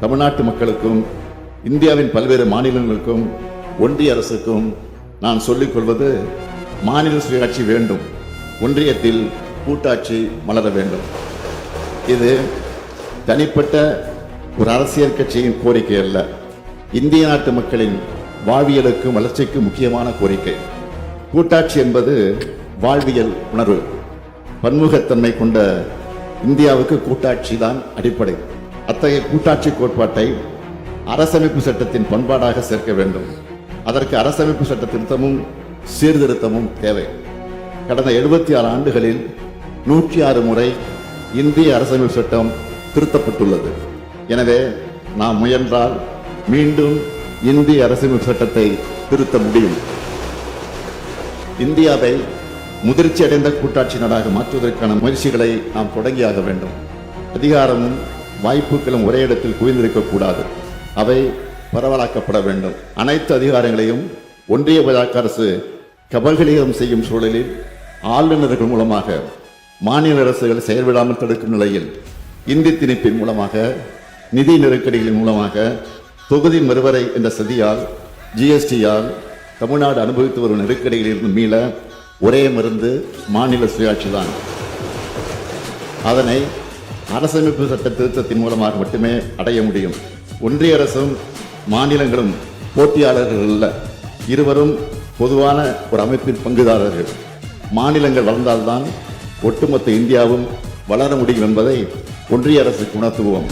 தமிழ்நாட்டு மக்களுக்கும் இந்தியாவின் பல்வேறு மாநிலங்களுக்கும் ஒன்றிய அரசுக்கும் நான் சொல்லிக் கொள்வது, மாநில சுயாட்சி வேண்டும், ஒன்றியத்தில் கூட்டாட்சி மலர வேண்டும். இது தனிப்பட்ட ஒரு அரசியல் கட்சியின் கோரிக்கை அல்ல, இந்திய நாட்டு மக்களின் வாழ்வியலுக்கும் வளர்ச்சிக்கு முக்கியமான கோரிக்கை. கூட்டாட்சி என்பது வாழ்வியல் உணர்வு. பன்முகத்தன்மை கொண்ட இந்தியாவுக்கு கூட்டாட்சி தான் அடிப்படை. அத்தகைய கூட்டாட்சி கோட்பாட்டை அரசமைப்பு சட்டத்தின் பண்பாடாக சேர்க்க வேண்டும். அதற்கு அரசமைப்பு சட்ட திருத்தமும் சீர்திருத்தமும் தேவை. கடந்த 76 ஆண்டுகளில் 106 முறை இந்திய அரசமைப்பு சட்டம் திருத்தப்பட்டுள்ளது. எனவே நாம் முயன்றால் மீண்டும் இந்திய அரசமைப்பு சட்டத்தை திருத்த முடியும். இந்தியாவை முதிர்ச்சி அடைந்த கூட்டாட்சி நாடாக மாற்றுவதற்கான முயற்சிகளை நாம் தொடங்கியாக வேண்டும். அதிகாரமும் வாய்ப்புகளும் ஒரே இடத்தில் குவிந்திருக்கக்கூடாது, அவை பரவலாக்கப்பட வேண்டும். அனைத்து அதிகாரங்களையும் ஒன்றிய பாஜக அரசு கபலீகரம் செய்யும் சூழலில் ஆளுநர்கள் மூலமாக மாநில அரசுகள் செயல்படாமல் தடுக்கும் நிலையில் இந்தி திணிப்பின் மூலமாக, நிதி நெருக்கடிகளின் மூலமாக, தொகுதி மறுவரை என்ற சதியால், ஜிஎஸ்டியால் தமிழ்நாடு அனுபவித்து வரும் நெருக்கடிகளில் இருந்து மீள ஒரே மருந்து மாநில சுயாட்சி தான். அதனை அரசமைப்பு சட்ட திருத்தத்தின் மூலமாக மட்டுமே அடைய முடியும். ஒன்றிய அரசும் மாநிலங்களும் போட்டியாளர்கள் அல்ல, இருவரும் பொதுவான ஒரு அமைப்பின் பங்குதாரர்கள். மாநிலங்கள் வளர்ந்தால்தான் ஒட்டுமொத்த இந்தியாவும் வளர முடியும் என்பதை ஒன்றிய அரசுக்கு உணர்த்துவோம்.